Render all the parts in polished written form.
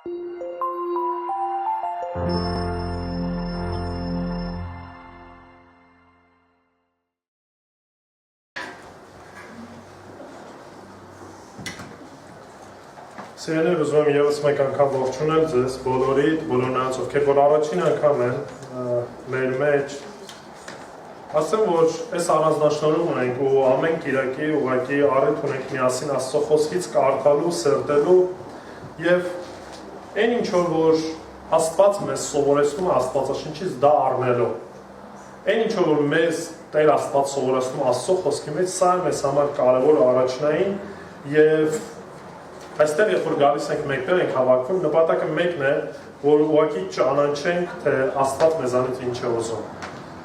Սիրելիներ, ուզում եմ ևս մեկ անգամ ողջունել ձեզ բոլորիդ, բոլոր նրանց, ովքեր որ առաջին անգամ են մեր մեջ, ասեմ, որ այս առանձնաշնորհում ունենք ու ամեն կիրակի ուղղակի առիթ ունենք միասին Աստծո խոսքից կարդալու, սրտելու եւ այն ինչ որ Աստված մեզ սովորեցնում է Աստվածաշնչից դա առնելու։ Այն ինչ որ մեզ Տեր Աստված սովորեցնում Աստծո խոսքի մեջ, սա է մեզ համար կարևոր առաջնային եւ այստեղ երբ որ գալիս ենք մեկտեղ ենք հավաքվում, նպատակը մեկն է, որ ուղղակի ճանաչենք, թե Աստված մեզանից ինչ է ուզում։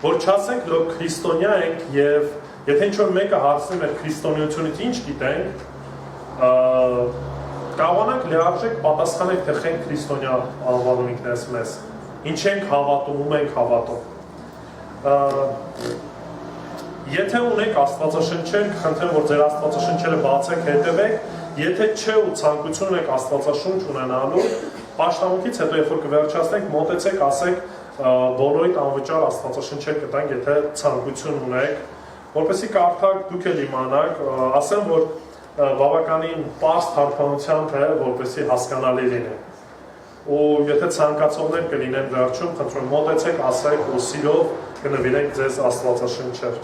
Որ չասենք, որ քրիստոնյա ենք եւ եթե ինչ-որ մեկը հարցնի մեր քրիստոնեությունից ինչ գիտենք, կարողանանք լիարժեք պատասխանել, թե խենք քրիստոնյա անվանում ինքներս մեզ։ Ինչ ենք հավատում, ում ենք հավատում։ Եթե ունեք Աստվածաշնչեր, կխնդրեմ, որ ձեր Աստվածաշնչերը բացեք, հետևեք, եթե չէ ու ցանկություն ունեք Աստվածաշունչ ունենալու, պաշտամունքից հետո երբ որ կվերջացնենք, մոտեցեք, ասեք բոլորիդ անվճար Աստվածաշնչեր կտանք, եթե ցանկություն ունեք, որպեսզի կարդաք, դուք էլ իմանաք, ասեմ, որ բավականին պարզ թարգմանությամբ է, որպեսզի հասկանալի լինի։ Ու եթե ցանկացողներ կլինեն վերջում, խնդրում մոտեցեք, ասեք ու սիրով կնվիրենք ձեզ Աստվածաշնչեր։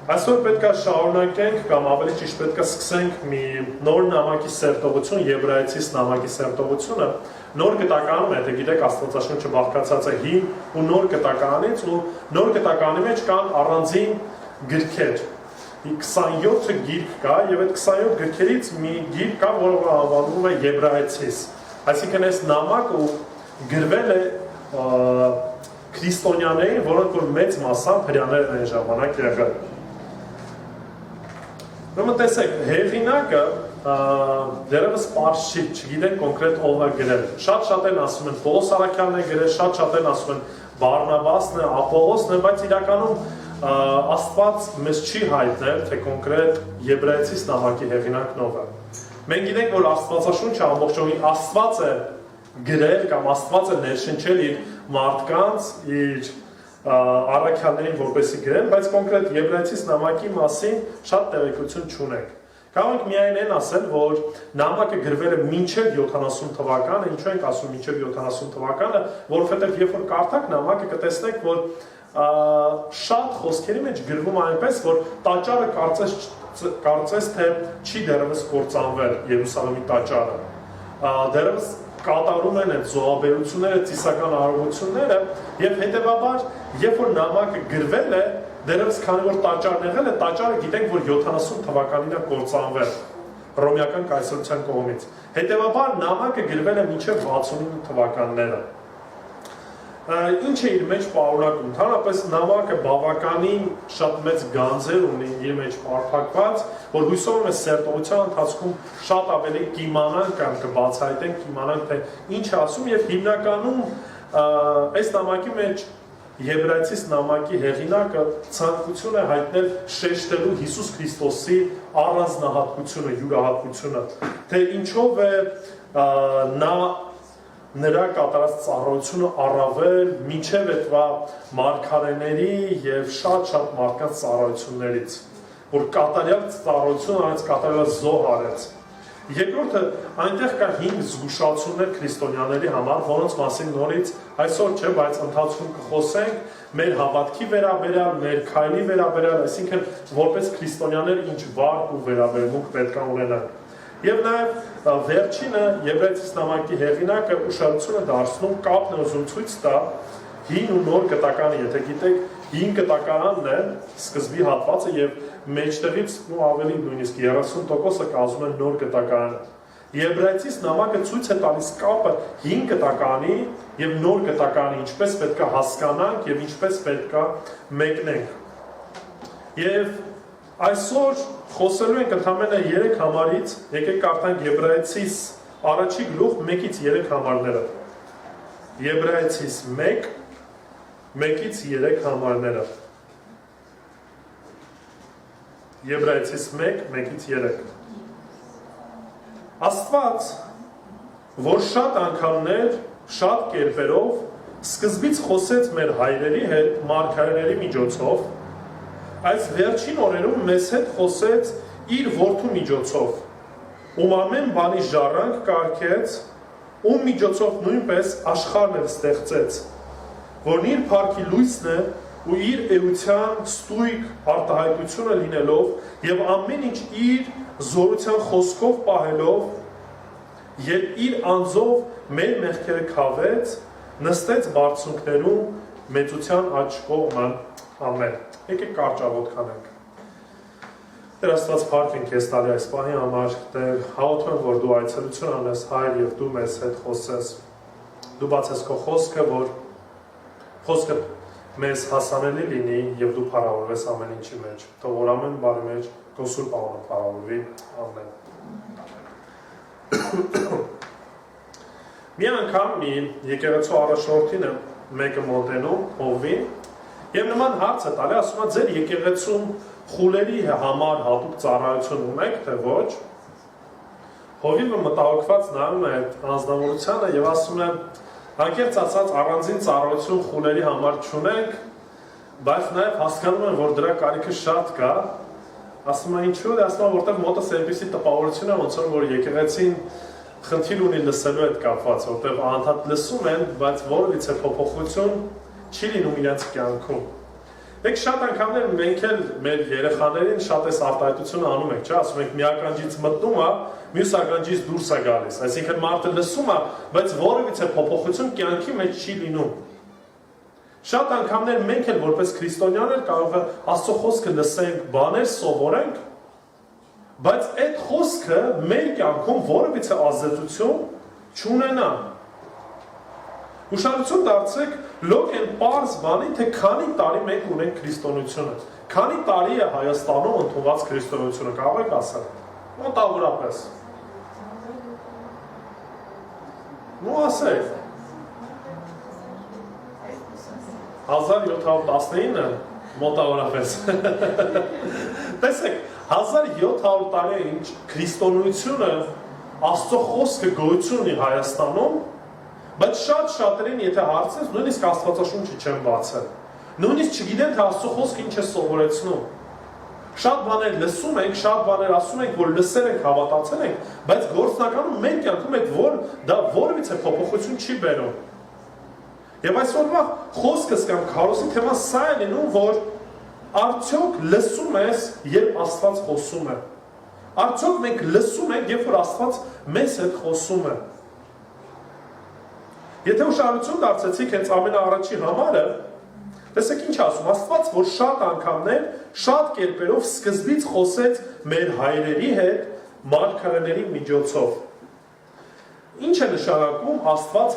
Այսօր պետք է շարունակենք կամ ավելի ճիշտ պետք է սկսենք մի նոր նամակի սերտողություն, Եբրայեցիս նամակի սերտողությունը, նոր գտականում, եթե գիտեք Աստվածաշունչը բաղկացած է հին ու նոր գտականից ու նոր գտականի մեջ կան առանձին գրքեր։ 27 գիրք կա եւ այդ 27 գրքերից մի գիրք կա, որը անվանվում է Եբրայեցիս։ Այսինքն այս նամակը գրվել է քրիստոնյաներին, որոնք որ մեծ մասամբ հրեաներ են այն ժամանակ եղել։ Ուրեմն տեսեք, հեղինակը դեռևս պարզ չի, չգիտեն կոնկրետ ով է գրել։ Շատ-շատերն ասում են Պողոս առաքյալն է գրել, շատ-շատերն ասում են Բարնաբասն է, Ապոլոսն է, բայց իրականում Աստված մեզ չի հայտնել, թե կոնկրետ Եբրայեցիս նամակի հեղինակն ով է։ Մենք գիտենք, որ Աստվածաշունչը ամբողջովին Աստված է գրել կամ Աստված է ներշնչել իր մարդկանց, իր առաքյալներին որպեսզի գրեն, բայց կոնկրետ Եբրայեցիս նամակի մասին շատ տեղեկություն չունենք։ Կարող ենք միայն այն ասել, որ նամակը գրվել է մինչև 70 թվականը, ինչու ենք ասում մինչև 70 թվականը, որովհետև երբ որ կարդաք նամակը կտեսնեք, որ շատ խոսքերի մեջ գրվում այնպես, որ տաճարը կարծես թե չի դեռևս կործանվել Երուսաղեմի տաճարը։ Դեռևս կատարում են այդ զոհաբերությունները, ծիսական արարողությունները եւ հետեւաբար երբ որ նամակը գրվել է, դեռևս քանի որ տաճարն եղել է, տաճարը գիտենք որ 70 թվականին է կործանվել Հռոմեական կայսրության կողմից։ Հետեւաբար նամակը գրվել է մինչև 69 թվականները։ Ինչ է իր մեջ պարունակում, ընդհանրապես նամակը բավականին շատ մեծ գանձեր ունի իր մեջ պարփակված, որ հույսով եմ սերտողության ընթացքում շատ ավելի կիմանանք կամ կբացահայտենք, կիմանանք թե ինչ է ասում եւ հիմնականում այս նամակի մեջ Եբրայեցիս նամակի հեղինակը ցանկություն է հայտնել շեշտելու Հիսուս Քրիստոսի առանձնահատկությունը, յուրահատկությունը, թե ինչով է նա նրա կատարած ծառայությունը առավել մինչև այդվա մարգարեների եւ շատ մարդկանց ծառայություններից, որ կատարյալ ծառայություն արեց, կատարյալ զոհ արեց։ Երկրորդը, այնտեղ կա 5 զգուշացումներ քրիստոնյաների համար, որոնց մասին նորից այսօր չէ, բայց ընթացքում կխոսենք մեր հավատքի վերաբերյալ, մեր քայլի վերաբերյալ, այսինքն որպես քրիստոնյաներ ինչ վարք ու վերաբերմունք պետք է ունենանք։ Եվ նաև վերջինը Եբրայեցիս նամակի հեղինակը ուշադրություն է դարձնում կապն ուզում ցույց տա հին ու նոր գտականը, եթե գիտեք, հին գտականն է սկզբի հատվածը եւ մեջտեղից ու ավելի նույնիսկ 30% կազմում են նոր գտականը։ Եբրայեցիս նամակը ցույց է տալիս կապը հին գտականի եւ նոր գտականի, ինչպես պետք է հասկանանք եւ ինչպես պետք է մեկնենք։ Եվ այսօր խոսելու ենք ընդամենը 3 համարից, եկեք կարդանք Եբրայեցիս առաջի գլուխ 1-ից 3 համարները։ Եբրայեցիս 1, 1-ից 3 համարները։ Եբրայեցիս 1, 1-ից 3։ Աստված որ շատ անգամներ, շատ կերպերով սկզբից խոսեց մեր հայրերի հետ մարգարեների միջոցով, այս վերջին օրերում մեզ հետ խոսեց իր որդու միջոցով, ում ամեն բանի ժառանգ կարգեց, ում միջոցով նույնպես աշխարհն էլ ստեղծեց, որն իր փառքի լույսն է ու իր էության ստույգ արտահայտությունը լինելով եւ ամեն ինչ իր զորության խոսքով պահելով եւ իր անձով մեր մեղքերը քավեց, նստեց բարձունքներում մեծության աջ կողմը, ամեն։ Եկեք կարճ աղոթք անենք։ Տեր Աստված, փառք ենք քեզ տալի այս պահի համար, Տեր, հաղորդում եմ, որ դու այցելություն անես, Հայր, եւ դու մեզ հետ խոսես։ Դու բացես քո խոսքը, որ խոսքը մեզ հասանելի լինի եւ դու փառավորես ամեն ինչի մեջ։ Թող որ ամեն բանի մեջ քո սուրբ անունը փառավորվի։ Ամեն։ Մի անգամ մի եկեղեցու առաջնորդին է մեկը մոտենում հովին եւ նման հարց է տալի, ասում է ձեր եկեղեցում խուլերի համար հատուկ ծառայություն ունեք, թե ոչ։ Հովիվը մտահոգված նայում է այդ անձնավորությանը եւ ասում է Անկեղծ ասած առանձին ծառայություն խուլերի համար չունենք, բայց նաև հասկանում եմ, որ դրա կարիքը շատ կա, ասում եմ ինչու, ասում եմ, որտեղ մոտս այնպիսի տպավորություն է, ոնց որ եկեղեցին խնդիր ունի լսելու հետ կապված, որտեղ անդադ լսում են, բայց որևիցե փոփոխություն չի լինում իրենց կյանքում։ Եք շատ անգամներ մենք էլ մեր երեխաներին շատ էս արտահայտությունը անում ենք, չէ՞, ասում ենք մի ականջից մտնում է, մյուս ականջից դուրս է գալիս, այսինքն մարդը լսում է, բայց որևիցե փոփոխություն կյանքի մեջ չի լինում։ Շատ անգամներ մենք էլ որպես քրիստոնյաներ կարող է Աստծո խոսքը լսենք, բաներ սովորենք, բայց այդ խոսքը մեր կյանքում որևիցե ազդեցություն չունենա։ Ուշադրություն դարձրեք լոկ են պարզ բանի, թե քանի տարի մենք ունենք քրիստոնեությունը, քանի տարի է Հայաստանում ընդունված քրիստոնեությունը, կարող եք ասել, մոտավորապես։ Ու ասեք, 1719 մոտավորապես։ Տեսեք, 1700 տարի ինչ քրիստոնեությունը Աստծո խոսքը գոյություն ունի Հայաստանում, բայց շատ շատերին եթե հարցնես, նույնիսկ Աստվածաշունչը չեն բացել։ Նույնիսկ չգիտեն, թե Աստծո խոսքը ինչ է սովորեցնում։ Շատ բաներ լսում ենք, շատ բաներ ասում ենք, որ լսել ենք, հավատացել ենք, բայց գործնականում մեր կյանքում դա որևիցե փոփոխություն չի բերում։ Եվ այսօրվա խոսքս կամ քարոզի թեման սա է լինում, որ արդյոք լսում ես, երբ Աստված խոսում է։ Արդյոք մենք լսում ենք, երբ որ Աստված մեզ հետ խոսում է։ Եթե ուշադրություն դարձեցիք հենց ամենաառաջի համարը, տեսեք ինչ ասում, Աստված, որ շատ անգամներ, շատ կերպերով սկզբից խոսեց մեր հայրերի հետ մարգարեների միջոցով։ Ինչ է նշանակում Աստված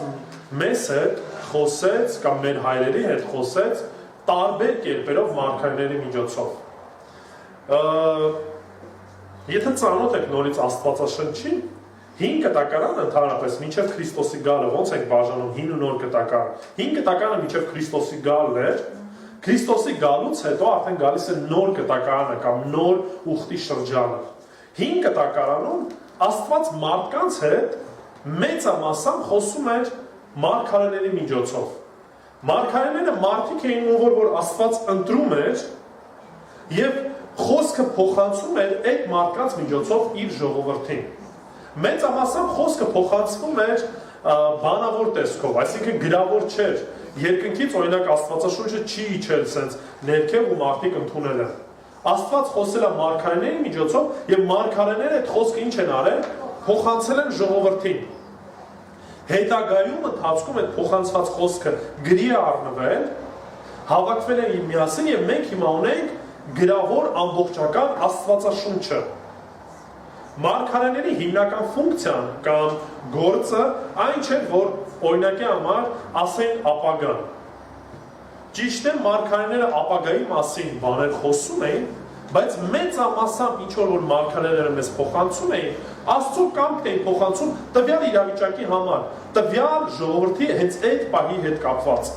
մեզ հետ խոսեց կամ մեր հայրերի հետ խոսեց տարբեր կերպերով մարգարեների միջոցով։ Եթե ծանոթ եք նորից Աստվածաշնչին, Հին կտակարանը ընդհանրապես մինչև Քրիստոսի գալը, ոնց ենք բաժանում հին ու նոր կտակարան։ Հին կտակարանը մինչև Քրիստոսի գալն էր, Քրիստոսի գալուց հետո արդեն գալիս է նոր կտակարանը կամ նոր ուխտի շրջանը։ Հին կտակարանում Աստված մարդկանց հետ մեծամասամբ խոսում էր մարգարեների միջոցով։ Մարգարեները մարդիկ էին, որ Աստված ընտրում էր եւ խոսքը փոխանցում էր այդ մարդկանց միջոցով իր ժողովրդին։ Մեծամասամբ խոսքը փոխանցվում էր բանավոր տեսքով, այսինքն գրավոր չէր։ Երկնքից օրինակ Աստվածաշունչը չի իջել սենց ներքև ու մարդիկ ընդունել են։ Աստված խոսել է մարգարեների միջոցով եւ մարգարեները այդ խոսքը ինչ են արել, փոխանցել են ժողովրդին։ Հետագայում ընթացքում այդ փոխանցված խոսքը գրի է առնվել, հավաքվել են միասին եւ մենք հիմա ունենք գրավոր ամբողջական Աստվածաշունչը։ Մարգարեների հիմնական ֆունկցիան կամ գործը այն չէ, որ օրինակի համար ասեն ապագան։ Ճիշտ է, մարգարեները ապագայի մասին բաներ խոսում էին, բայց մեծամասամբ ինչ որ մարգարեները մեզ փոխանցում էին, Աստծո կամքն էին փոխանցում տվյալ իրավիճակի համար, տվյալ ժողովրդի հենց այդ պահի հետ կապված։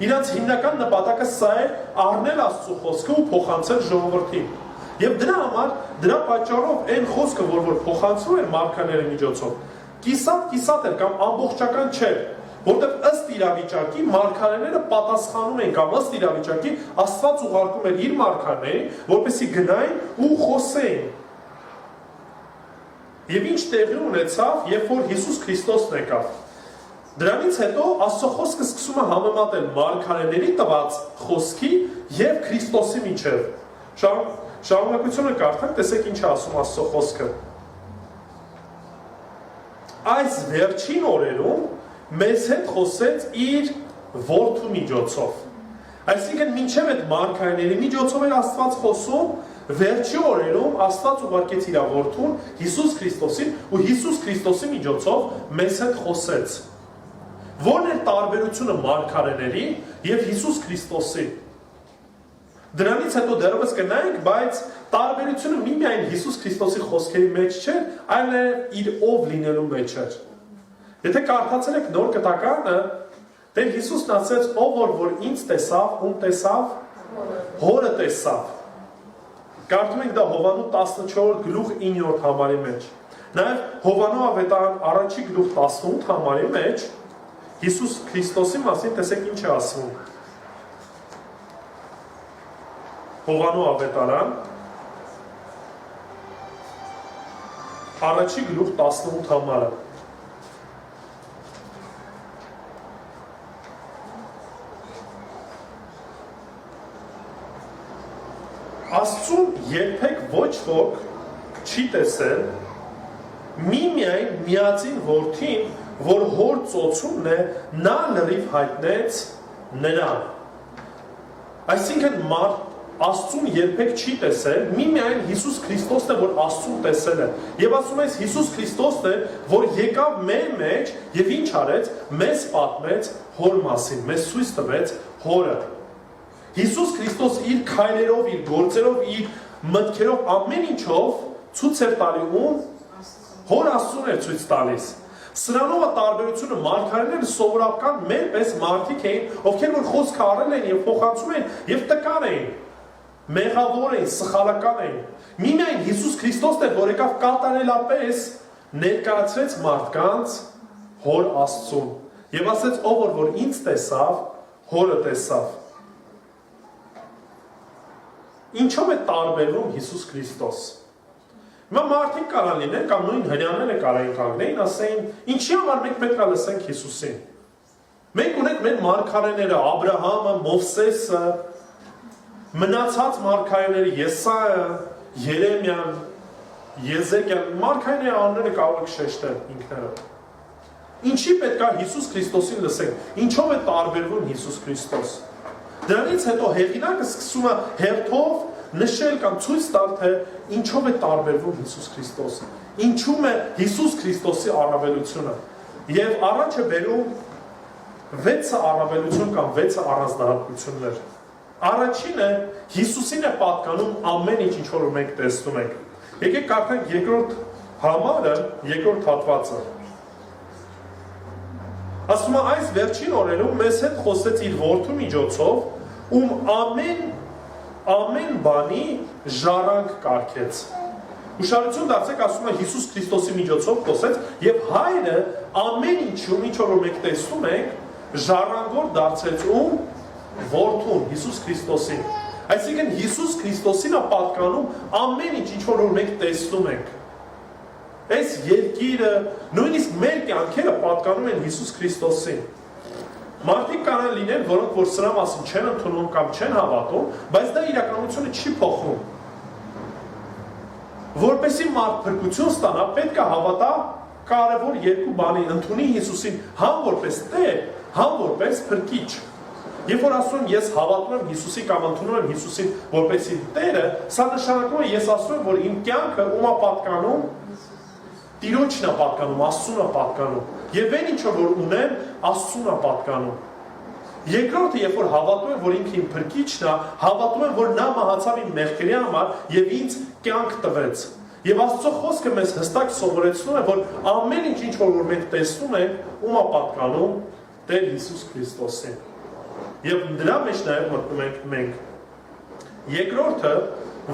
Իրանց հիմնական նպատակը սա է առնել Աստծո խոսքը ու փոխանցել ժողովրդին։ Եվ դրա համար, դրա պատճառով այն խոսքը, որ փոխանցվում էր մարգարեների միջոցով, կիսատ էր կամ ամբողջական չէր, որտեղ ըստ իրավիճակի մարգարեները պատասխանում են կամ ըստ իրավիճակի Աստված ուղարկում էր իր մարգարեներին, որպեսզի գնային ու խոսեին։ Եվ ինչ տեղի ունեցավ, երբ որ Հիսուս Քրիստոսն եկավ։ Դրանից հետո Աստծո խոսքը սկսում է համեմատել մարգարեների տված խոսքի եւ Քրիստոսի միջեւ։ Շարունակությունը կարդանք, տեսեք ինչ է ասում Աստծո խոսքը։ Այս վերջին օրերում մեզ հետ խոսեց իր որդու միջոցով։ Այսինքն մինչև այդ մարգարեների միջոցով էր Աստված խոսում, վերջի օրերում Աստված ուղարկեց իր որդուն Հիսուս Քրիստոսին ու Հիսուս Քրիստոսի միջոցով մեզ հետ խոսեց։ Ո՞րն էր տարբերությունը մարգարեների եւ Հիսուս Քրիստոսի։ Դրանից հետո դեռևս կնայենք, բայց տարբերությունը միմիայն Հիսուս Քրիստոսի խոսքերի մեջ չէր, այլ նաև իր ով լինելու մեջ էր։ Եթե կարդացել եք Նոր Կտականը, Տեր Հիսուսն ասեց, ով որ ինձ տեսավ, ում տեսավ, Հորը տեսավ։ Կարդում ենք դա Հովանու 14 գլուխ 9 համարի մեջ։ Նաև Հովանու ավետարան առաջի գլուխ 18 համարի մեջ Հիսուս Քրիստոսի մասին տեսեք ինչ է ասվում։ Հովանու ավետարան առաջի գլուխ 18 համարը։ Աստծուն երբեք ոչ ոք չի տեսել, միմիայն միածին որդին, որ հոր ծոցումն է, նա լրիվ հայտնեց նրան։ Այսինքն Աստծուն երբեք չի տեսել, միմիայն Հիսուս Քրիստոսն է, որ Աստծուն տեսել է։ Եվ ասում ես Հիսուս Քրիստոսն է, որ եկավ մեր մեջ եւ ինչ արեց, մեզ պատմեց հոր մասին, մեզ ցույց տվեց հորը։ Հիսուս Քրիստոս իր քայլերով, իր գործերով, իր մտքերով ամեն ինչով ցույց էր տալի ում հոր Աստծուն էր ցույց տալիս։ Սրանով է տարբերությունը մարգարեները սովորական մեր պես մարդիկ էին, ովքեր որ խոսքը առել են եւ փոխանցում են եւ տկար էին, մեղավոր էին, սխալական էին։ Միմիայն Հիսուս Քրիստոսն է, որ եկավ կատարելապես ներկայացրեց մարդկանց հոր Աստծուն եւ ասեց ով որ ինձ տեսավ, հորը տեսավ։ Ինչով է տարբերվում Հիսուս Քրիստոս։ Հիմա մարդիկ կարող լինեն կամ նույն հրյաները կարող կանգնեին, ասեին, ինչի համար մենք պետք է լսենք Հիսուսին։ Մենք ունենք մեր մարգարեները, Աբրահամը, Մովսեսը, մնացած մարգարեները, Եսայը, Երեմիան, Եզեկիան, մարգարեների անունները կարող եք շեշտել ինքներով։ Ինչի պետք է Հիսուս Քրիստոսին լսենք։ Ինչով է տարբերվում Հիսուս Քրիստոս։ Դրանից հետո հեղինակը սկսում է հերթով նշել կամ ցույց տալ, թե ինչով է տարբերվում Հիսուս Քրիստոսը, ինչում է Հիսուս Քրիստոսի առավելությունը։ Եվ առաջ է բերում 6 առավելություն կամ 6 առանձնահատկություններ։ Առաջինը Հիսուսին է պատկանում ամեն ինչ, ինչ որ մենք տեսնում ենք։ Եկեք կարդանք երկրորդ համարը, երկրորդ հատվածը։ Ասում է այս վերջին օրերում մեզ հետ խոսեց իր որդու միջոցով, ում ամեն բանի ժառանգ կարգեց։ Ուշադրություն դարձեք, ասում է Հիսուս Քրիստոսի միջոցով խոսեց եւ հայրը ամեն ինչում, ինչ որ մենք տեսնում ենք, ժառանգոր դարձեց ում որդուն Հիսուս Քրիստոսին։ Այսինքն Հիսուս Քրիստոսին է պատկանում ամեն ինչ, ինչ որ մենք տեսնում ենք։ Այս երկիրը, նույնիսկ մեր կյանքերը պատկանում են Հիսուս Քրիստոսին։ Մարդիկ կարող լինեն, որոնք որ սրա մասին չեն ընդունում կամ չեն հավատում, բայց դա իրականությունը չի փոխում։ Որպեսզի մարդ փրկություն ստանա, պետք է հավատա կարևոր երկու բանի, ընդունի Հիսուսին համ որպես Տեր, համ որպես փրկիչ։ Երբ որ ասում եմ ես հավատում եմ Հիսուսին կամ ընդունում եմ Հիսուսին որպես իմ Տերը, սա նշանակում է ես ասում եմ, որ իմ կյանքը ում է պատկանում, Տիրոջն է պատկանում, Աստծուն է պատկանում։ Եվ այն ինչը որ ունեմ, Աստծուն է պատկանում։ Երկրորդը, երբ որ հավատում եմ, որ ինքը իմ փրկիչն է, հավատում եմ, որ նա մահացավ իմ մեղքերի համար եւ ինձ կյանք տվեց։ Եվ Աստծո խոսքը մեզ հստակ սովորեցնում է, որ ամեն ինչ որ մենք տեսնում ենք, ում է պատկանում Տեր Հիսուս Քրիստոսին։ Եվ դրա մեջ նաև մտնում ենք մենք։ Երկրորդը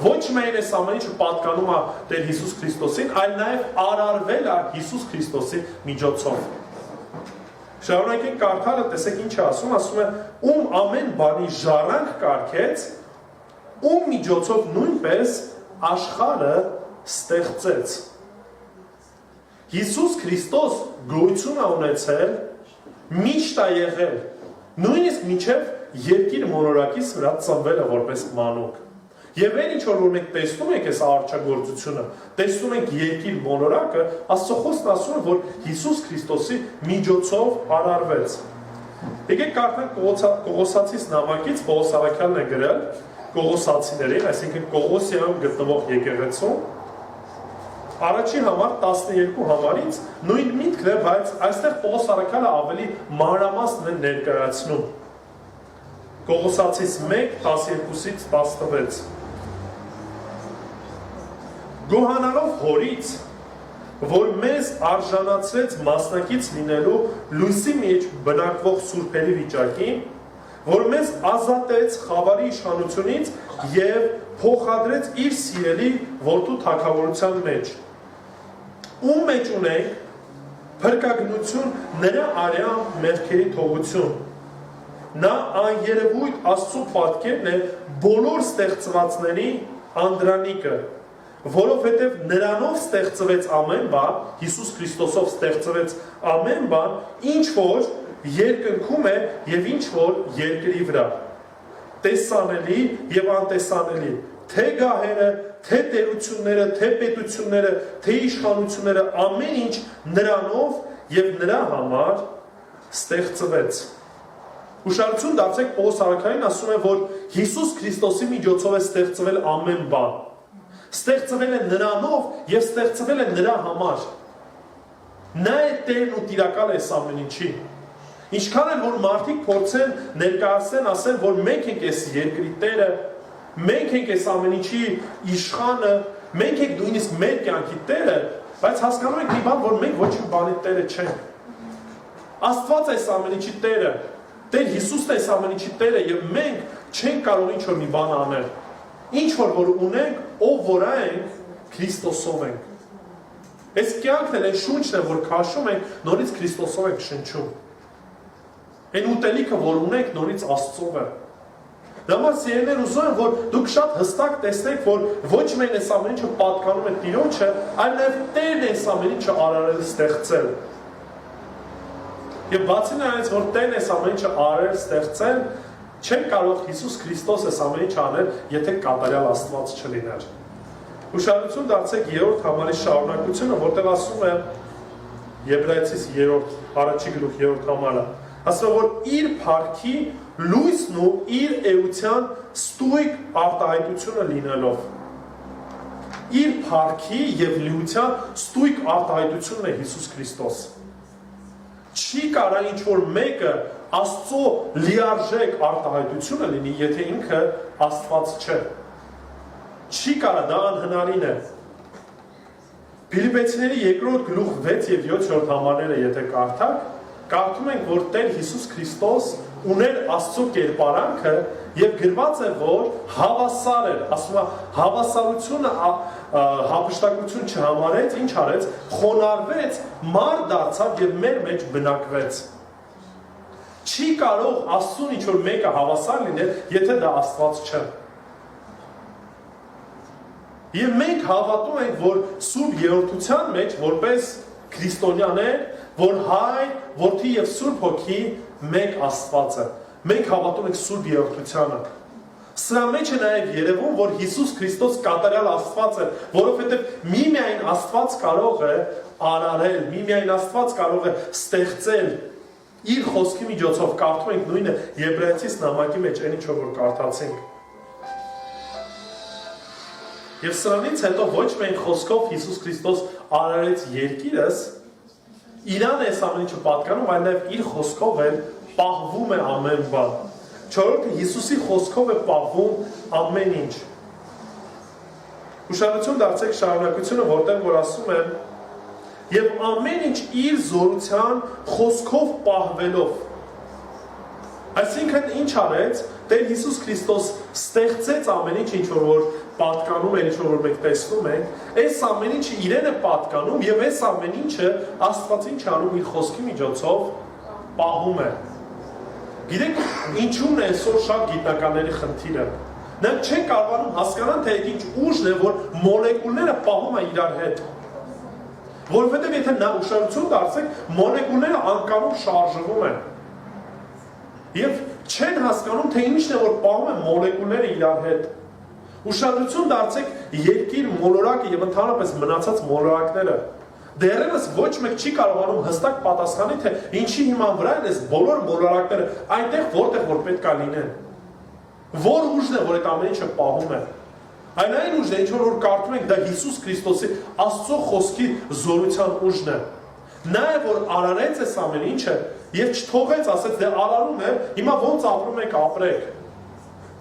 ոչ միայն այս ամեն ինչը պատկանում է Տեր Հիսուս Քրիստոսին, այլ նաև արարվել է Հիսուս Քրիստոսի միջոցով։ Շարունակենք կարդալը, տեսեք ինչ է ասում է, ում ամեն բանի ժառանգ կարգեց, ում միջոցով նույնպես աշխարհը ստեղծեց։ Հիսուս Քրիստոս գոյություն է ունեցել, միշտ է եղել, նույնիսկ մինչև երկիր մոլորակից վրա ծնվել է որպես մանուկ։ Եվ այն ինչ որ մենք տեսնում ենք այս արարչագործությունը, տեսնում ենք երկիր մոլորակը, Աստծո խոսքն ասում է, որ Հիսուս Քրիստոսի միջոցով արարվեց։ Եկեք կարդանք Կողոսացիս նամակից, Պողոս առաքյալն է գրել Կողոսացիներին, այսինքն Կողոսիայում գտնվող եկեղեցում, առաջին համար 12 համարից նույն միտքն է, բայց այստեղ Պողոս առաքյալը ավելի մանրամասն է ներկայացնում։ Կողոսացիս 1, 12-ից 16 Գոհանալով հորից, որ մեզ արժանացրեց մասնակից լինելու լույսի մեջ բնակվող սուրբերի վիճակին, որ մեզ ազատեց խավարի իշխանությունից և փոխադրեց իր սիրելի որդու թագավորության մեջ, ում մեջ ունենք փրկագնություն նրա արյան մեղքերի թողություն, նա աներևույթ Աստծո պատկերն է բոլոր ստեղծվածների անդրանիկը, որովհետև նրանով ստեղծվեց ամեն բան, Հիսուս Քրիստոսով ստեղծվեց ամեն բան, ինչ որ երկնքում է և ինչ որ երկրի վրա, տեսանելի և անտեսանելի, թե գահերը, թե տերությունները, թե պետությունները, թե իշխանությունները, ամեն ինչ նրանով և նրա համար ստեղծվեց։ Ուշադրություն դարձեք Պողոս առաքյալին ասում է, որ Հիսուս Քրիստոսի միջոցով է ստեղծվել ամեն բան։ Ստեղծվել է նրանով և ստեղծվել է նրա համար։ Նա է Տերն ու տիրակալը այս ամեն ինչի։ Ինչքան էլ որ մարդիկ փորձեն ներկայացնեն, ասեն, որ մենք ենք այս երկրի Տերը, մենք ենք այս ամեն ինչի իշխանը, մենք ենք նույնիսկ մեր կյանքի Տերը, բայց հասկանում ենք մի բան, որ մենք ոչ մի բանի Տերը չենք։ Աստված է այս ամեն ինչի Տերը, Տեր Հիսուսն է այս ամեն ինչի Տերը և մենք չենք կարող ինչ որ մի բան անել։ Ինչ որ ունենք, ով որ ենք, Քրիստոսով ենք։ Այս կյանքն էլ այն շունչն է, որ քաշում ենք, նորից Քրիստոսով ենք շնչում։ Այն ուտելիքը, որ ունենք, նորից Աստծով է։ Դամա սիրելիներ, ուզում եմ, որ դուք շատ հստակ տեսնեք, որ ոչ միայն այս ամեն ինչը պատկանում է Տիրոջը, այլ նաև Տերն է այս ամեն ինչը արարել, ստեղծել։ Եվ բացի նրանից, որ Տերն է այս ամեն ինչը արարել, ստեղծել, չեն կարող Հիսուս Քրիստոս այս ամեն ինչը անել, եթե կատարյալ Աստված չլիներ։ Ուշադրություն դարձեք 3-րդ համարի շարունակությունը, որտեղ ասում է Եբրայեցիս 3-րդ համարը, ասում է, որ իր փառքի լույսն ու իր էության ստույգ արտահայտությունը լինելով։ Իր փառքի և լիության ստույգ արտահայտությունն է Հիսուս Քրիստոս։ Չի կարա ինչ-որ մեկը Աստծո լիարժեք արտահայտությունը լինի, եթե ինքը Աստված չէ։ Չի կարա, դա անհնարին է։ Փիլիպպեցիների 2-րդ գլուխ 6 և 7-րդ համարները եթե կարդաք, կարդում ենք, որ Տեր Հիսուս Քրիստոս ուներ Աստծո կերպարանքը և գրված է, որ հավասար էր, ասում է, հավասարությունը հափշտակություն չհամարեց, ինչ արեց, խոնարհվեց, մարդ դարձավ և մեր մեջ բնակվեց։ Չի կարող Աստծուն ինչ-որ մեկը հավասար լինել, եթե դա Աստված չէ։ Եվ մենք հավատում ենք, որ Սուրբ Երրորդության մեջ, որպես քրիստոնյաներ, որ Հայր, Որդի և Սուրբ Հոգի մեկ Աստված է։ Մենք հավատում ենք Սուրբ Երրորդությանը։ Սրա մեջ է նաև երևում, որ Հիսուս Քրիստոս կատարյալ Աստված է, որովհետև միմիայն Աստված կարող է արարել, միմիայն Աստված կարող է ստեղծել իր խոսքի միջոցով, կարդում ենք նույնը Եբրայեցիս նամակի մեջ, այն ինչ որ կարդացինք։ Եվ սրանից հետո ոչ միայն խոսքով Հիսուս Քրիստոս արարեց երկիրս, իրան է այս ամեն ինչը պատկանում, այլ նաև իր խոսքով էլ պահվում է ամեն բան։ Չորրորդը Հիսուսի խոսքով է պահվում ամեն ինչ։ Ուշադրություն դարձեք շարունակությունը, որտեղ որ ասում է, և ամեն ինչ իր զորության խոսքով պահվելով։ Այսինքն ինչ արեց, Տեր Հիսուս Քրիստոս ստեղծեց ամեն ինչ, ինչ որ պատկանում է, ինչ որ մենք տեսնում ենք, այս ամեն ինչը իրեն է պատկանում եւ այս ամեն ինչը Աստված ինչ անում իր խոսքի միջոցով պահում է։ Գիտեք, ինչու՞մն է այսօր շատ գիտնականների խնդիրը։ Նրանք չեն կարողանում հասկանալ, թե այդ ինչ ուժն է, որ մոլեկուլները պահում են իրար հետ։ Որովհետև եթե նա ուշադրություն դարձեք, մոլեկուլները անկանում շարժվում են։ Եվ չեն հասկանում, թե ինչն է, որ պահում են մոլեկուլները իրար հետ։ Ուշադրություն դարձեք երկիր մոլորակը եւ ընդհանրապես մնացած մոլորակները։ Դեռևս ոչ մեկ չի կարողանում հստակ պատասխանի, թե ինչի հիման վրա են այս բոլոր մոլորակները այնտեղ, որտեղ որ պետք է լինեն։ Որ ուժն է, որ այդ ամեն ինչը պահում է։ Այն ուժն է, ինչ որ կարդում ենք, դա Հիսուս Քրիստոսի Աստծո խոսքի զորության ուժն է։ Նա է, որ արարեց այս ամեն ինչը եւ չթողեց, ասեց, դե արարում է, հիմա ոնց ապրում եք, ապրեք։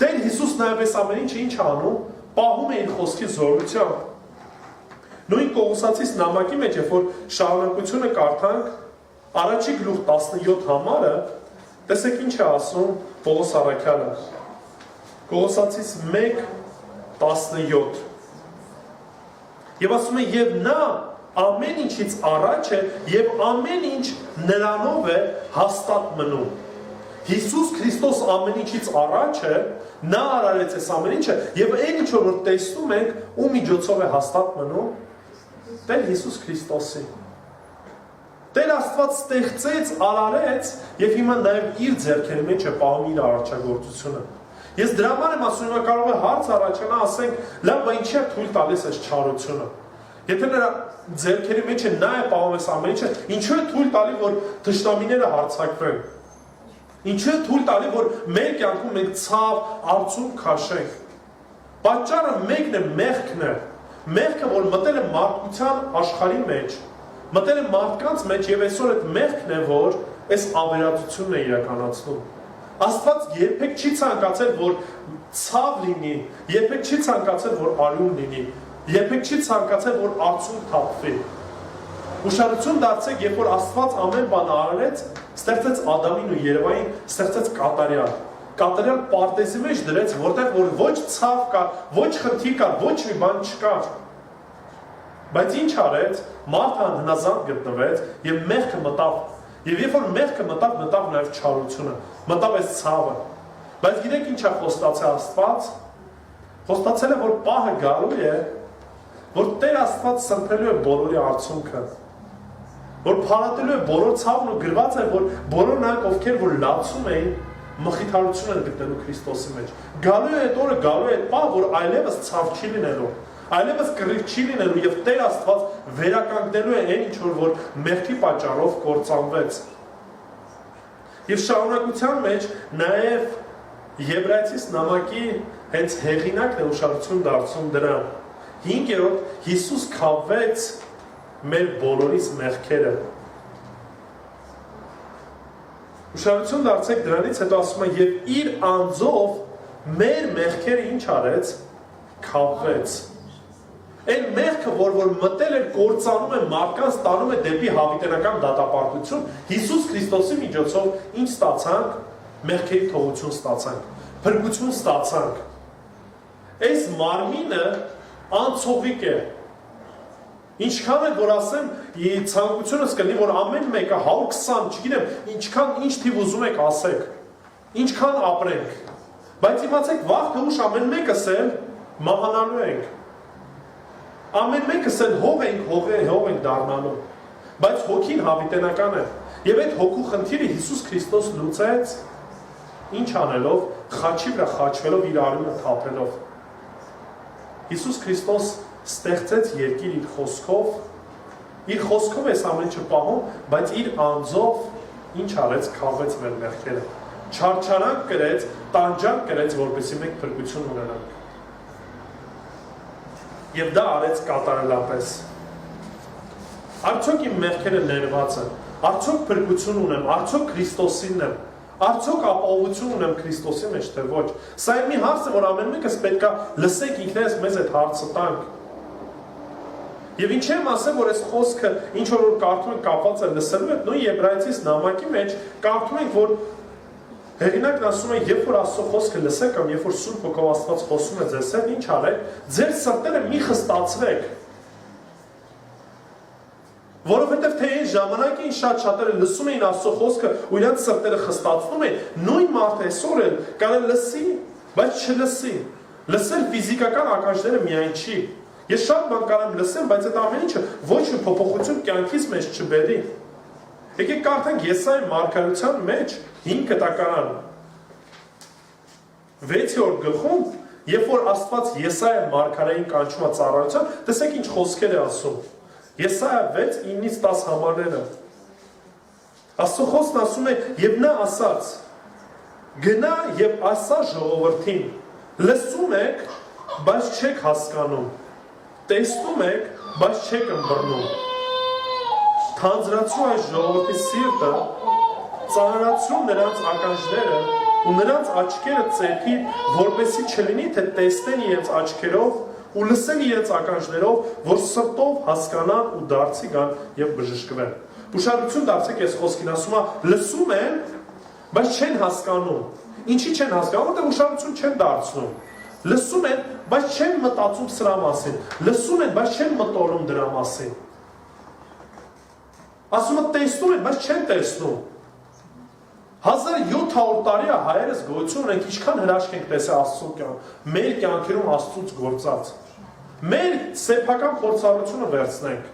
Տեր Հիսուս նաև այս ամեն ինչը ինչ անում, պահում է իր խոսքի զորությամբ։ Նույն Կողոսացիս նամակի մեջ, երբ որ շարունակությունը կարդանք, առաջի գլուխ 17 համարը, տեսեք ինչ է ասում Պողոս առաքյալը։ Կողոսացիս 1:17։ Եվ ասում է, եւ նա ամեն ինչից առաջ է եւ ամեն ինչ նրանով է հաստատ մնում։ Հիսուս Քրիստոս ամեն ինչից առաջ է, նա արարեց այս ամեն ինչը եւ այն ինչ որ տեսնում ենք, ու միջոցով է հաստատ մնում Տեր Հիսուս Քրիստոսի։ Տեր Աստված ստեղծեց, արարեց եւ հիմա նաեւ իր ձեռքերի մեջ է պահում իր արարչագործությունը։ Ես դրա համար եմ ասում, հիմա կարող է հարց առաջանա, ասենք, լավ, բայց ինչի է թույլ տալիս այս չարությունը։ Եթե նրա ձեռքերի մեջ է նա է պահում այս ամեն ինչը, ինչու է թույլ տալի, որ թշնամիները հարձակվեն։ Ինչու է թույլ տալի, որ մեր կյանքում մենք ցավ, արցունք քաշենք։ Պատճառը մեկն է, մեղքն է։ Մեղքը, որ մտել է մարդկության աշխարհի մեջ, մտել է մարդկանց մեջ եւ այսօր այդ մեղքն է, որ այս ավերածությունն է իրականացնում։ Աստված երբեք չի ցանկացել, որ ցավ լինի, երբեք չի ցանկացել, որ արյուն լինի, երբեք չի ցանկացել, որ արցունք թափվի։ Ուշադրություն դարձեք, երբ որ Աստված ամեն բան արարեց, ստեղծեց Ադամին ու Երևային, ստեղծեց կատարյալ։ Կատարյալ պարտեզի մեջ դրեց, որտեղ որ ոչ ցավ կա, ոչ խնդիր կա, ոչ մի բան չկար։ Բայց ինչ արեց, մարդը հնազանդ գտնվեց եւ մեղքը մտավ։ Եվ երբ որ մեղքը մտավ, մտավ նաեւ չարությունը, մտավ այս ցավը։ Բայց գիտեք ինչ է խոստացել Աստված։ Խոստացել է, որ պահը գալու է, որ Տեր Աստված սրբելու է բոլորի արցունքը։ Որ փարատելու է բոլոր ցավն ու գրված է, որ բոլոր նրանք, ովքեր որ լացում էին, մխիթարություն են գտնելու Քրիստոսի մեջ։ Գալու է այդ օրը, գալու է այդ պահ, որ այլևս ցավ չի լինելու, այլևս կռիվ չի լինելու եւ Տեր Աստված վերականգնելու է այն ինչ որ մեղքի պատճառով կործանվեց։ Եվ շարունակության մեջ նաեւ Եբրայեցիս նամակի հենց հեղինակն է ուշադրություն դարձում դրան։ 5-րդ Հիսուս քավեց մեր բոլորիս մեղքերը։ Ուշադրություն դարձեք դրանից հետո ասում է եւ իր անձով մեր մեղքերը ինչ արեց, քավեց։ Այն մեղքը, որ մտել էր կործանում է մարդկանց, տանում է դեպի հավիտենական դատապարտություն, Հիսուս Քրիստոսի միջոցով ինչ ստացանք, մեղքերի թողություն ստացանք, փրկություն ստացանք։ Այս մարմինը անցողիկ է։ Ինչքան էլ որ ասեմ, ցանկությունս կլինի, որ ամեն մեկը 120, չգիտեմ, ինչքան ինչ թիվ ուզում եք ասեք, ինչքան ապրենք, բայց իմացեք վաղ թե ուշ ամեն մեկս էլ մահանալու ենք, ամեն մեկս էլ հող ենք դառնալու, բայց հոգին հավիտենական է, եւ այդ հոգու խնդիրը Հիսուս Քրիստոս լուծեց, ինչ անելով, խաչի վրա խաչվելով իր արյունը թափելով։ Հիսուս Քրիստոս ստեղծեց երկիր իր խոսքով էս ամեն ինչը պահում, բայց իր անձով ինչ արեց, քավեց մեր մեղքերը, չարչարանք կրեց, տանջանք կրեց, որպեսզի մենք փրկություն ունենանք։ Եվ դա արեց կատարելապես։ Արդյոք իմ մեղքերը ներված են, արդյոք փրկություն ունեմ, արդյոք Քրիստոսինն եմ, արդյոք ապահովություն ունեմ Քրիստոսի մեջ, թե ոչ։ Սա է մի հարց է, որ ամեն մեկս պետք է լսենք ինքներս մեզ այդ հարցը տանք։ Եվ ինչ եմ ասել, որ այս խոսքը ինչ որ կարդում ենք կապված է լսելու հետ, նույն Եբրայեցիս նամակի մեջ կարդում ենք, որ Հեղինակն ասում է, երբ որ Աստծո խոսքը լսեք կամ երբ որ Սուրբ Հոգով Աստված խոսում է ձեզ հետ, ինչ արեք, ձեր սրտերը մի խստացրեք։ Որովհետև թե այն ժամանակին շատ-շատերը լսում էին Աստծո խոսքը ու իրենց սրտերը խստացնում էին, նույն մարդը այսօր էլ կարող լսի, բայց չլսի։ Լսել ֆիզիկական ականջները միայն չի։ Ես շատ բան կարող եմ լսեմ, բայց այդ ամեն ինչը ոչ մի փոփոխություն կյանքից մեջ չբերի։ Եկեք կարդանք Եսայի մարգարեության մեջ 5 կտակարան 6-րդ գլխում, երբ որ Աստված Եսայա մարգարեին կանչում է ծառայության, տեսեք ինչ խոսքեր է ասում։ Եսայա 6:9-ից 10 համարները։ Աստծո խոսքն ասում է, եւ նա ասաց. գնա եւ ասա ժողովրդին, լսում եք, բայց չեք հասկանում, տեսնում եք, բայց չեք ըմբռնում։ Թանձրացրու այս ժողովրդի սիրտը, ծանրացրու նրանց ականջները ու նրանց աչքերը ծեփի, որպեսզի չլինի, թե տեսնեն իրենց աչքերով ու լսեն իրենց ականջներով, որ սրտով հասկանան ու դարձի գան եւ բժշկվեն։ Ուշադրություն դարձեք այս խոսքին, ասում է, լսում են, բայց չեն հասկանում։ Ինչի չեն հասկանում, որտեղ ուշադրություն չեն դարձնում։ Լսում են, բայց չեն մտածում սրա մասին։ Լսում են, բայց չեն մտորում դրա մասին։ Ասում է, տեսնում են, բայց չեն տեսնում։ 1700 տարի է հայերս գոյություն ունենք, ինչքան հրաշք ենք տեսել Աստծո կյանք, մեր կյանքերում Աստծուց գործած։ Մեր սեփական փորձառությունը վերցնենք։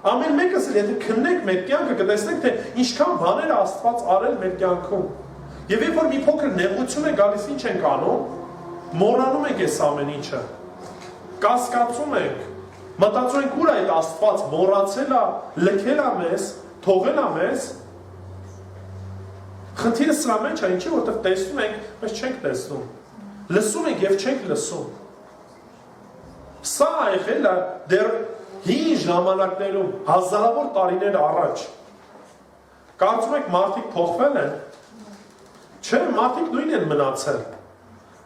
Ամեն մեկս էլ եթե քննենք մեր կյանքը, կտեսնենք, թե ինչքան բաներ է Աստված արել մեր կյանքում։ Եվ երբ որ մի փոքր նեղություն է գալիս, ինչ ենք անում, մոռանում ենք այս ամեն ինչը։ Կասկածում ենք, մտածում ենք, ուր է այդ Աստված, մոռացել է, լքել է մեզ, թողել է մեզ։ Խնդիրը սրա մեջ է, ինչի, որտեղ տեսնում ենք, բայց չենք տեսնում։ Լսում ենք եւ չենք լսում։ Սա եղել է դեռ հին ժամանակներում, հազարավոր տարիներ առաջ։ Կարծում եք մարդիկ փոխվել են։ Չէ, մարդիկ նույն են մնացել։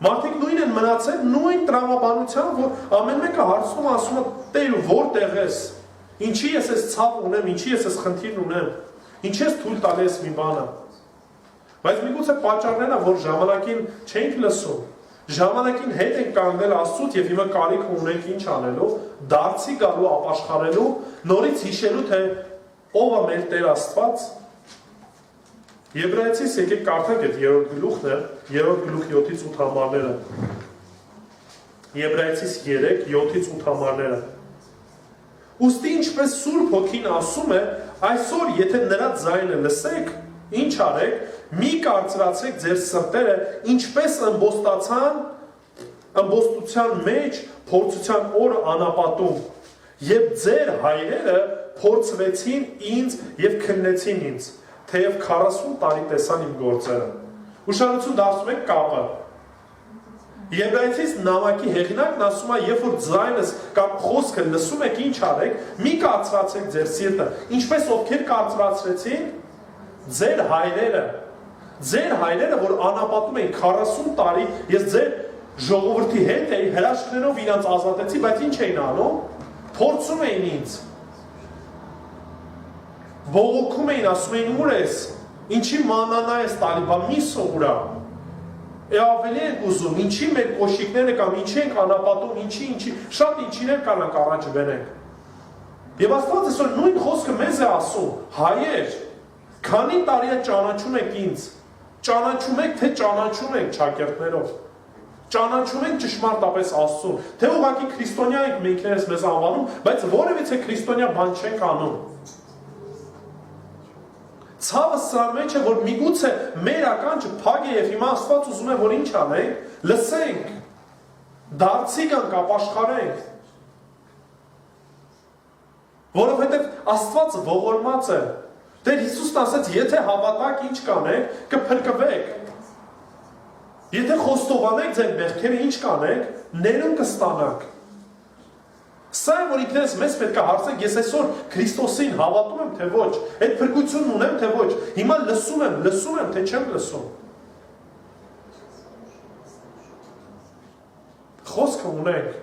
Մարդիկ նույն են մնացել նույն տրամաբանությամբ, որ ամեն մեկը հարցնում ասում է, Տեր, որտեղ ես։ Ինչի ես այս ցավ ունեմ, ինչի ես այս խնդիրն ունեմ։ Ինչի ես թույլ տալի ես մի բանը։ Բայց միգուցե պատճառն է, որ ժամանակին չենք լսում։ Ժամանակին հետ ենք կանգնել Աստծուց եւ հիմա կարիք ունենք ինչ անելու, դարձի գալու ապաշխարելու, նորից հիշելու, թե ով է մեր Տեր Աստված։ Եբրայեցիս եկեք կարդանք այդ 3-րդ գլուխն է, 3-րդ գլուխ 7-ից 8 համարները։ Եբրայեցիս 3, 7-ից 8 համարները։ Ուստի ինչպես Սուրբ Հոգին ասում է, այսօր եթե նրա ձայնը լսեք, ինչ արեք, մի կարծրացրեք ձեր սրտերը, ինչպես ըմբոստության մեջ փորձության օրը անապատում, եւ ձեր հայրերը փորձվեցին ինձ եւ քննեցին ինձ, թեև 40 տարի տեսան իմ գործերը։ Ուշադրություն դարձնում եք կապը։ Եբրայեցիս նամակի հեղինակն ասում է, երբ որ ձայնս կամ խոսքը լսում եք, ինչ արեք, մի կարծրացրեք ձեր սիրտը, ինչպես ովքեր կարծրացրեցին ձեր հայրերը, որ անապատում էին 40 տարի, ես ձեր ժողովրդի հետ էի, հրաշքներով իրանց ազատեցի, բայց ինչ էին անում, փորձում էին ինձ, բողոքում էին, ասում էին, ուր ես, ինչի մանանա ես տալի, բա մի սովուրա, ավելի ենք ուզում, ինչի մեր կոշիկները կամ ինչի ենք անապատում, ինչի, շատ ինչիներ կանանք առաջ բերենք։ Եվ Աստված այսօր նույն խոսքը մեզ է ասում, հայեր, քանի տարի է ճանաչում եք ինձ, ճանաչում եք, թե ճանաչում եք ճակերտներով, ճանաչում եք ճշմարտապես Աստծուն, թե ուղղակի քրիստոնյա ենք մենքներս մեզ անվանում, բայց որևիցե քրիստոնյա բան չենք անում։ Ցավը սրա մեջ է, որ միգուցե մեր ականջը փակ է եւ հիմա Աստված ուզում է, որ ինչ անենք, լսենք, դարձի գանք, ապաշխարենք։ Որովհետեւ Աստված ողորմած է։ Տեր Հիսուսն ասաց, եթե հավատաք, ինչ կանեք, կփրկվեք։ Եթե խոստովանեք ձեր մեղքերը, ինչ կանեք, ներում կստանաք։ Սա է, որ ինքներս մեզ պետք է հարցնենք, ես այսօր Քրիստոսին հավատում եմ, թե ոչ, այդ փրկությունն ունեմ, թե ոչ, հիմա լսում եմ, թե չեմ լսում։ Խոսքը ունենք,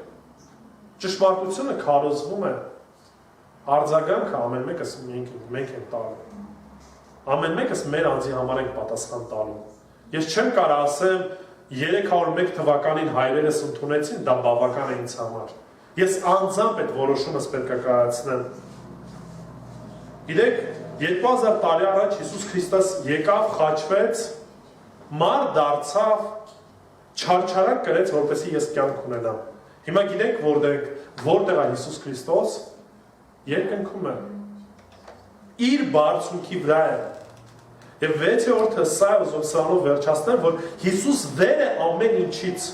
ճշմարտությունը քարոզվում է, արձագանքը ամեն մեկս մենք ենք տալու։ Ամեն մեկս մեր անձի համար ենք պատասխան տալու։ Ես չեմ կարող ասեմ 301 թվականին հայրերս ընդունեցին, դա բավական է ինձ համար։ Ես անձամբ այդ որոշումս պետք է կայացնեմ։ Գիտեք, 2000 տարի առաջ Հիսուս Քրիստոս եկավ, խաչվեց, մարդ դարձավ, չարչարակ կրեց, որպեսզի ես կյանք ունենամ։ Հիմա գիտեք որտեղ է Հիսուս Քրիստոս, երկնքում է։ Իր բարձունքի վրա է։ Եվ 6-րդը սա ուզում սրանով վերջացնեմ, որ Հիսուս վեր է ամեն ինչից։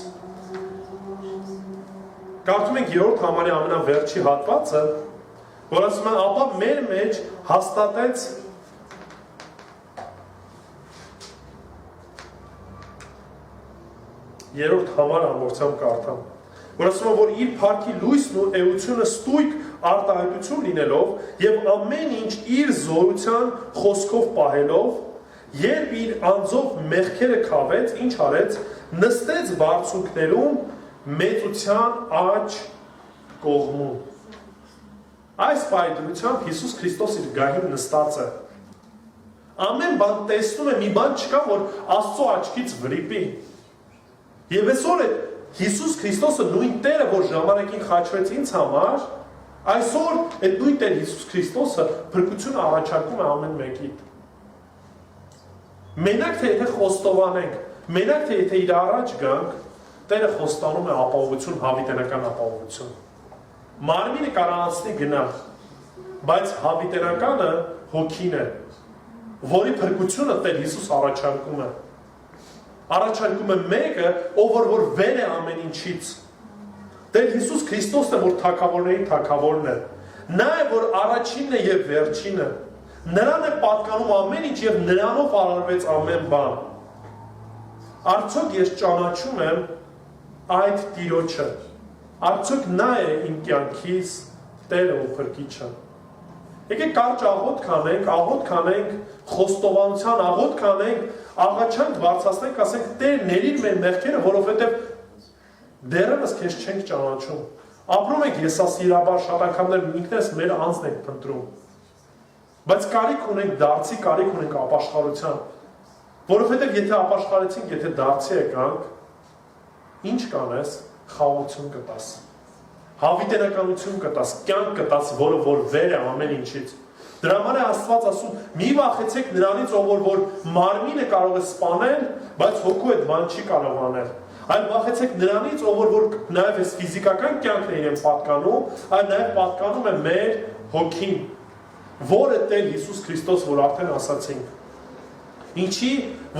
Կարդում ենք 3-րդ համարի ամենավերջի հատվածը, որ ասում են, ապա մեր մեջ հաստատեց երրորդ համար ամբողջությամբ կարդամ, որ ասում են, որ իր փառքի լույսն ու էությունը ստույգ արտահայտություն լինելով եւ ամեն ինչ իր զորության խոսքով պահելով, երբ իր անձով մեղքերը քավեց, ինչ արեց, նստեց բարձունքներում մեծության աջ կողմում։ Այս պայծրությամբ Հիսուս Քրիստոս իր գահին նստած է։ Ամեն բան տեսնում է, մի բան չկա, որ Աստծո աչքից վրիպի։ Եվ այսօր է Հիսուս Քրիստոսը նույն Տերը, որ ժամանակին խաչվեց ինձ համար, այսօր այդ նույն Տեր Հիսուս Քրիստոսը փրկություն առաջարկում է ամեն մեկին։ Մենակ թե եթե խոստովանենք, մենակ թե եթե իր առաջ գանք, Տերը խոստանում է ապահովություն, հավիտենական ապահովություն։ Մարմինը կարողացնի գնալ, բայց հավիտենականը հոգին է, որի փրկությունը Տեր Հիսուս առաջարկում է։ Առաջարկում է մեկը, ով որ վեր է ամեն ինչից։ Տեր Հիսուս Քրիստոսն է, որ թագավորների թագավորն է։ Նա է, որ առաջինն է եւ վերջինը։ Նրան է պատկանում ամեն ինչ եւ նրանով արարվեց ամեն բան։ Արդյոք ես ճանաչում եմ այդ Տիրոջը։ Արդյոք նա է իմ կյանքիս Տերը ու Փրկիչը։ Եկեք կարճ աղոթք անենք, խոստովանության աղոթք անենք, աղաչանք բարձրացնենք, ասենք Տեր ների մեր մեղքերը, որովհետև դեռևս քեզ չենք ճանաչում։ Ապրում ենք եսասիրաբար շատ անգամներ ինքներս մեր անձն ենք փնտրում։ Բայց կարիք ունենք դարձի, կարիք ունենք ապաշխարության, որովհետև եթե ապաշխարեցինք, եթե դարձի եկանք, ինչ կանես, խաղաղություն կտաս, հավիտենականություն կտաս, կյանք կտաս, որը որ վեր է ամեն ինչից։ Դրա համար է Աստված ասում, մի վախեցեք նրանից, ով որ մարմինը կարող է սպանել, բայց հոգու այդ բան չի կարող անել։ Այլ վախեցեք նրանից, ով որ նաև այս ֆիզիկական կյանքն է իրեն պատկանում, այլ նաև պատկանում է մեր հոգին, որը Տեր Հիսուս Քրիստոս, որ արդեն ասացինք։ Ինչի,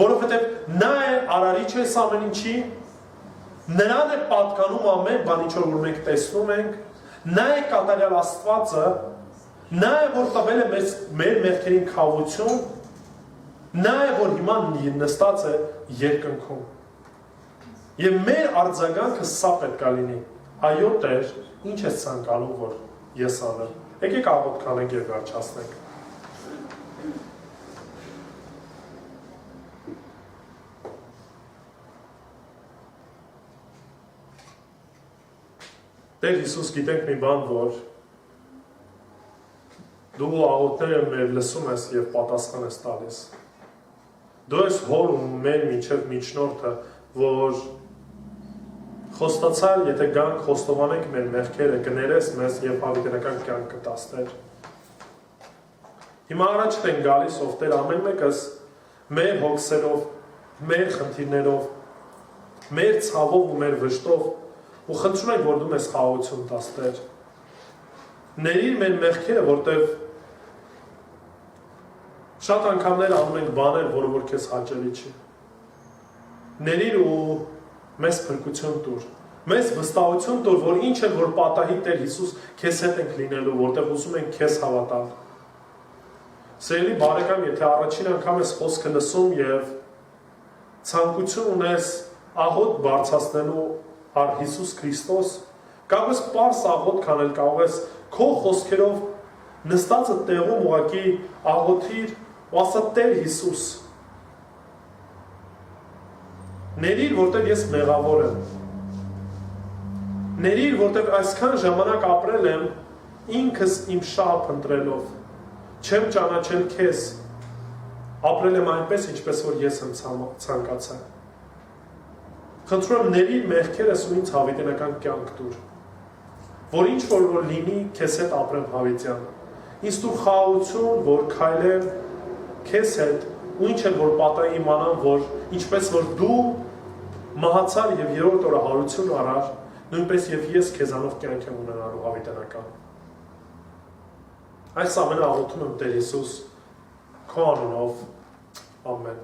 որովհետև նա է արարիչը այս ամեն ինչի, նրան է պատկանում ամեն բան, ինչ որ մենք տեսնում ենք, նա է կատարյալ Աստվածը, նա է, որ տվել է մեր մեղքերին քավություն, նա է, որ հիմա նստած է երկնքում։ Եվ մեր արձագանքը սա պետք է լինի։ Այո Տեր, ինչ ես ցանկանում, որ ես անեմ։ Եկեք աղոթք անենք եւ վերջացնենք։ Տեր Հիսուս, գիտենք մի բան, որ դու աղոթները մեր լսում ես եւ պատասխան ես տալիս։ Դու ես հոր ու մեր միջև միջնորդը, որ խոստացար, եթե գանք խոստովանենք մեր մեղքերը, կներես մեզ եւ հավիտենական կյանք կտաս Տեր։ Հիմա առաջ ենք գալիս, ով Տեր, ամեն մեկս մեր հոգսերով, մեր խնդիրներով, մեր ցավով ու մեր վշտով ու խնդրում ենք, որ դու մեզ խաղաղություն տաս Տեր։ Ների մեր մեղքերը, որտեղ շատ անգամներ անում ենք բաներ, որը որ քեզ հաճելի չի։ Ների ու մեզ փրկություն տուր, մեզ վստահություն տուր, որ ինչ էլ որ պատահի Տեր Հիսուս քեզ հետ ենք լինելու, որտեղ ուզում ենք քեզ հավատալ։ Սիրելի բարեկամ, եթե առաջին անգամ ես խոսքը լսում եւ ցանկություն ունես աղոթք բարձրացնելու առ Հիսուս Քրիստոս, կարող ես պարզ աղոթք անել, կարող ես քո խոսքերով նստածը տեղում ուղղակի աղոթիր ու ասա Տեր Հիսուս, ներիր, որտեղ ես մեղավոր եմ, ներիր, որտեղ այսքան ժամանակ ապրել եմ ինքս իմ շահ փնտրելով, չեմ ճանաչել քեզ, ապրել եմ այնպես, ինչպես որ ես եմ ցանկացել։ Խնդրում եմ ների մեղքերս ու ինձ հավիտենական կյանք տուր, որ ինչ որ լինի, քեզ հետ ապրեմ հավիտյան։ Ինձ տուր խաղաղություն, որ քայլեմ քեզ հետ ու ինչ էլ որ պատահի իմանամ, որ ինչպես որ դու մահացար եւ երրորդ օրը հարություն առար, նույնպես եւ ես քեզանով կյանք եմ ունենալու հավիտենական։ Այս ամենը աղոթում եմ Տեր Հիսուս քո անունով, ամեն։